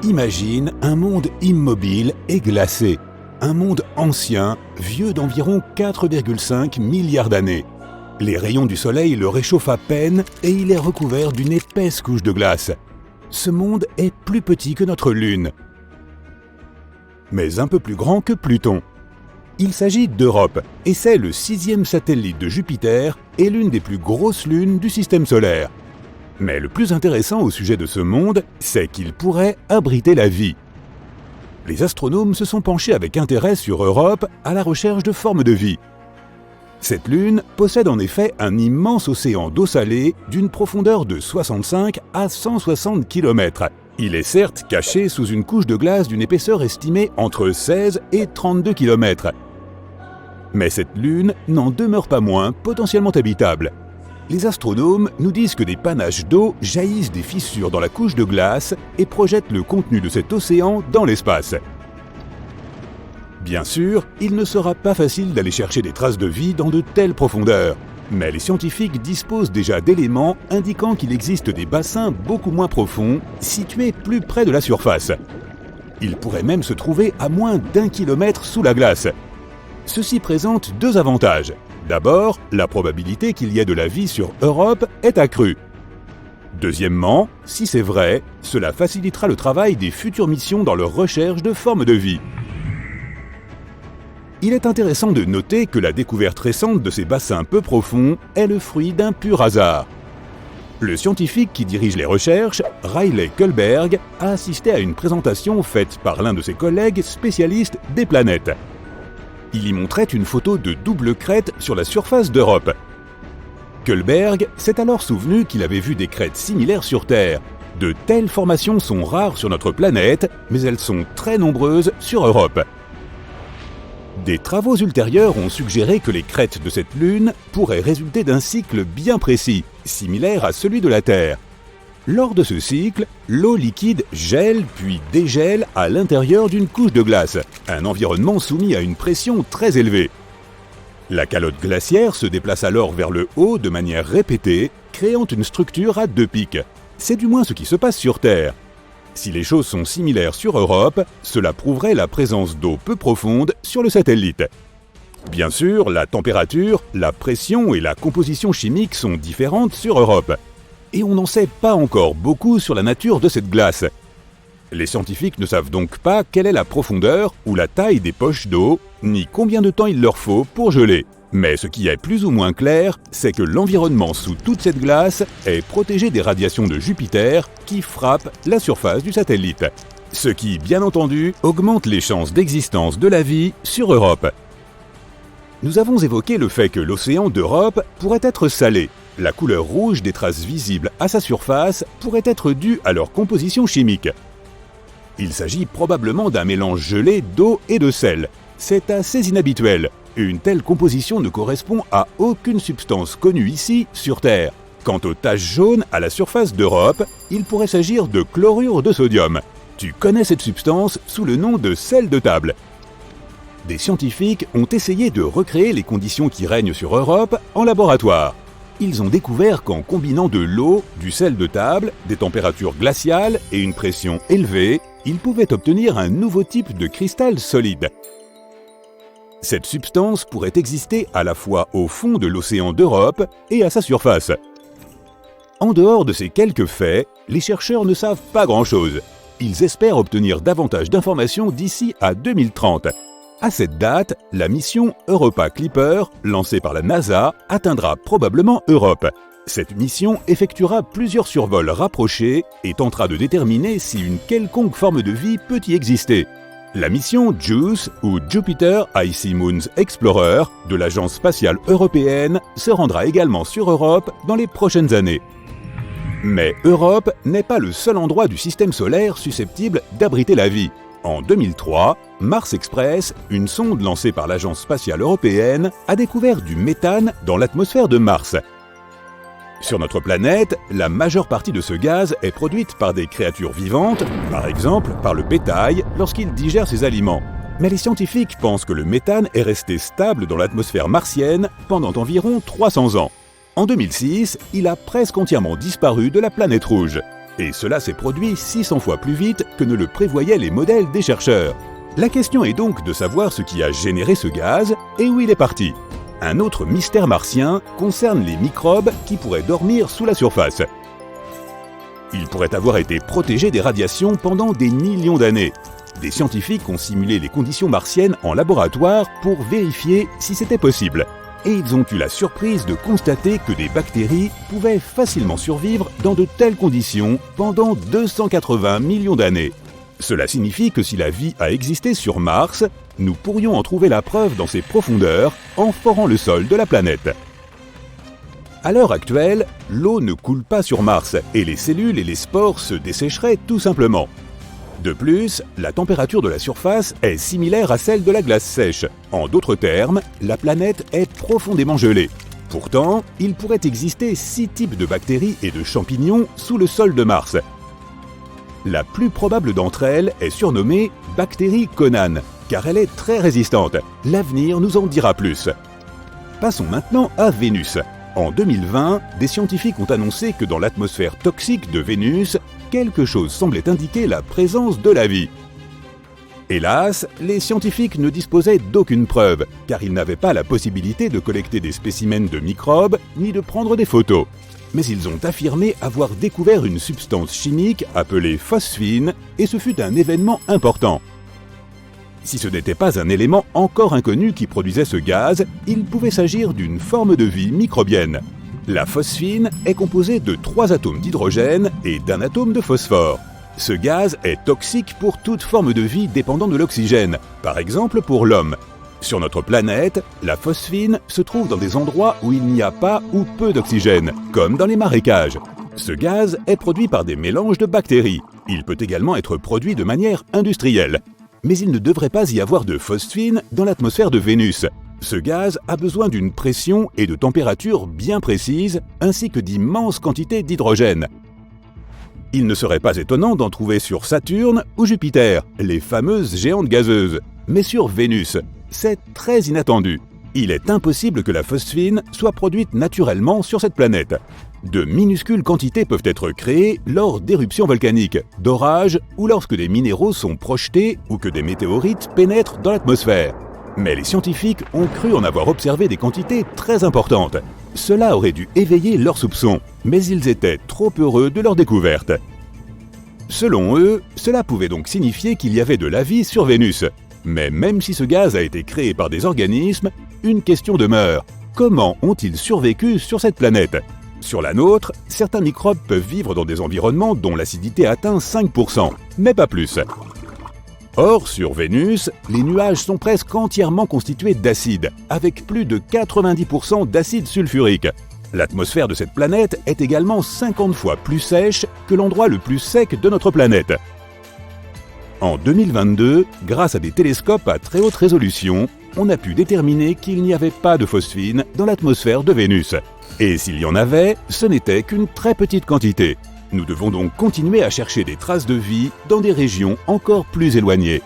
Imagine un monde immobile et glacé. Un monde ancien, vieux d'environ 4,5 milliards d'années. Les rayons du soleil le réchauffent à peine et il est recouvert d'une épaisse couche de glace. Ce monde est plus petit que notre Lune, mais un peu plus grand que Pluton. Il s'agit d'Europe et c'est le 6e satellite de Jupiter et l'une des plus grosses lunes du système solaire. Mais le plus intéressant au sujet de ce monde, c'est qu'il pourrait abriter la vie. Les astronomes se sont penchés avec intérêt sur Europe à la recherche de formes de vie. Cette lune possède en effet un immense océan d'eau salée d'une profondeur de 65 à 160 km. Il est certes caché sous une couche de glace d'une épaisseur estimée entre 16 et 32 km. Mais cette lune n'en demeure pas moins potentiellement habitable. Les astronomes nous disent que des panaches d'eau jaillissent des fissures dans la couche de glace et projettent le contenu de cet océan dans l'espace. Bien sûr, il ne sera pas facile d'aller chercher des traces de vie dans de telles profondeurs, mais les scientifiques disposent déjà d'éléments indiquant qu'il existe des bassins beaucoup moins profonds, situés plus près de la surface. Ils pourraient même se trouver à moins d'1 kilomètre sous la glace. Ceci présente deux avantages. D'abord, la probabilité qu'il y ait de la vie sur Europe est accrue. Deuxièmement, si c'est vrai, cela facilitera le travail des futures missions dans leur recherche de formes de vie. Il est intéressant de noter que la découverte récente de ces bassins peu profonds est le fruit d'un pur hasard. Le scientifique qui dirige les recherches, Riley Kullberg, a assisté à une présentation faite par l'un de ses collègues spécialistes des planètes. Il y montrait une photo de double crête sur la surface d'Europe. Kullberg s'est alors souvenu qu'il avait vu des crêtes similaires sur Terre. De telles formations sont rares sur notre planète, mais elles sont très nombreuses sur Europe. Des travaux ultérieurs ont suggéré que les crêtes de cette lune pourraient résulter d'un cycle bien précis, similaire à celui de la Terre. Lors de ce cycle, l'eau liquide gèle puis dégèle à l'intérieur d'une couche de glace, un environnement soumis à une pression très élevée. La calotte glaciaire se déplace alors vers le haut de manière répétée, créant une structure à deux pics. C'est du moins ce qui se passe sur Terre. Si les choses sont similaires sur Europe, cela prouverait la présence d'eau peu profonde sur le satellite. Bien sûr, la température, la pression et la composition chimique sont différentes sur Europe. Et on n'en sait pas encore beaucoup sur la nature de cette glace. Les scientifiques ne savent donc pas quelle est la profondeur ou la taille des poches d'eau, ni combien de temps il leur faut pour geler. Mais ce qui est plus ou moins clair, c'est que l'environnement sous toute cette glace est protégé des radiations de Jupiter qui frappent la surface du satellite. Ce qui, bien entendu, augmente les chances d'existence de la vie sur Europe. Nous avons évoqué le fait que l'océan d'Europe pourrait être salé. La couleur rouge des traces visibles à sa surface pourrait être due à leur composition chimique. Il s'agit probablement d'un mélange gelé d'eau et de sel. C'est assez inhabituel. Une telle composition ne correspond à aucune substance connue ici sur Terre. Quant aux taches jaunes à la surface d'Europe, il pourrait s'agir de chlorure de sodium. Tu connais cette substance sous le nom de sel de table. Des scientifiques ont essayé de recréer les conditions qui règnent sur Europe en laboratoire. Ils ont découvert qu'en combinant de l'eau, du sel de table, des températures glaciales et une pression élevée, ils pouvaient obtenir un nouveau type de cristal solide. Cette substance pourrait exister à la fois au fond de l'océan d'Europe et à sa surface. En dehors de ces quelques faits, les chercheurs ne savent pas grand-chose. Ils espèrent obtenir davantage d'informations d'ici à 2030. À cette date, la mission Europa Clipper, lancée par la NASA, atteindra probablement Europe. Cette mission effectuera plusieurs survols rapprochés et tentera de déterminer si une quelconque forme de vie peut y exister. La mission JUICE, ou Jupiter Icy Moons Explorer, de l'Agence spatiale européenne, se rendra également sur Europe dans les prochaines années. Mais Europe n'est pas le seul endroit du système solaire susceptible d'abriter la vie. En 2003, Mars Express, une sonde lancée par l'Agence spatiale européenne, a découvert du méthane dans l'atmosphère de Mars. Sur notre planète, la majeure partie de ce gaz est produite par des créatures vivantes, par exemple par le bétail lorsqu'il digère ses aliments. Mais les scientifiques pensent que le méthane est resté stable dans l'atmosphère martienne pendant environ 300 ans. En 2006, il a presque entièrement disparu de la planète rouge. Et cela s'est produit 600 fois plus vite que ne le prévoyaient les modèles des chercheurs. La question est donc de savoir ce qui a généré ce gaz et où il est parti. Un autre mystère martien concerne les microbes qui pourraient dormir sous la surface. Ils pourraient avoir été protégés des radiations pendant des millions d'années. Des scientifiques ont simulé les conditions martiennes en laboratoire pour vérifier si c'était possible. Et ils ont eu la surprise de constater que des bactéries pouvaient facilement survivre dans de telles conditions pendant 280 millions d'années. Cela signifie que si la vie a existé sur Mars, nous pourrions en trouver la preuve dans ses profondeurs en forant le sol de la planète. À l'heure actuelle, l'eau ne coule pas sur Mars et les cellules et les spores se dessécheraient tout simplement. De plus, la température de la surface est similaire à celle de la glace sèche. En d'autres termes, la planète est profondément gelée. Pourtant, il pourrait exister 6 types de bactéries et de champignons sous le sol de Mars. La plus probable d'entre elles est surnommée bactérie Conan, car elle est très résistante. L'avenir nous en dira plus. Passons maintenant à Vénus. En 2020, des scientifiques ont annoncé que dans l'atmosphère toxique de Vénus, quelque chose semblait indiquer la présence de la vie. Hélas, les scientifiques ne disposaient d'aucune preuve, car ils n'avaient pas la possibilité de collecter des spécimens de microbes ni de prendre des photos. Mais ils ont affirmé avoir découvert une substance chimique appelée phosphine, et ce fut un événement important. Si ce n'était pas un élément encore inconnu qui produisait ce gaz, il pouvait s'agir d'une forme de vie microbienne. La phosphine est composée de 3 atomes d'hydrogène et d'un atome de phosphore. Ce gaz est toxique pour toute forme de vie dépendant de l'oxygène, par exemple pour l'homme. Sur notre planète, la phosphine se trouve dans des endroits où il n'y a pas ou peu d'oxygène, comme dans les marécages. Ce gaz est produit par des mélanges de bactéries. Il peut également être produit de manière industrielle. Mais il ne devrait pas y avoir de phosphine dans l'atmosphère de Vénus. Ce gaz a besoin d'une pression et de température bien précises, ainsi que d'immenses quantités d'hydrogène. Il ne serait pas étonnant d'en trouver sur Saturne ou Jupiter, les fameuses géantes gazeuses. Mais sur Vénus, c'est très inattendu. Il est impossible que la phosphine soit produite naturellement sur cette planète. De minuscules quantités peuvent être créées lors d'éruptions volcaniques, d'orages ou lorsque des minéraux sont projetés ou que des météorites pénètrent dans l'atmosphère. Mais les scientifiques ont cru en avoir observé des quantités très importantes. Cela aurait dû éveiller leurs soupçons, mais ils étaient trop heureux de leur découverte. Selon eux, cela pouvait donc signifier qu'il y avait de la vie sur Vénus. Mais même si ce gaz a été créé par des organismes, une question demeure. Comment ont-ils survécu sur cette planète ? Sur la nôtre, certains microbes peuvent vivre dans des environnements dont l'acidité atteint 5%, mais pas plus. Or, sur Vénus, les nuages sont presque entièrement constitués d'acide, avec plus de 90% d'acide sulfurique. L'atmosphère de cette planète est également 50 fois plus sèche que l'endroit le plus sec de notre planète. En 2022, grâce à des télescopes à très haute résolution, on a pu déterminer qu'il n'y avait pas de phosphine dans l'atmosphère de Vénus. Et s'il y en avait, ce n'était qu'une très petite quantité. Nous devons donc continuer à chercher des traces de vie dans des régions encore plus éloignées.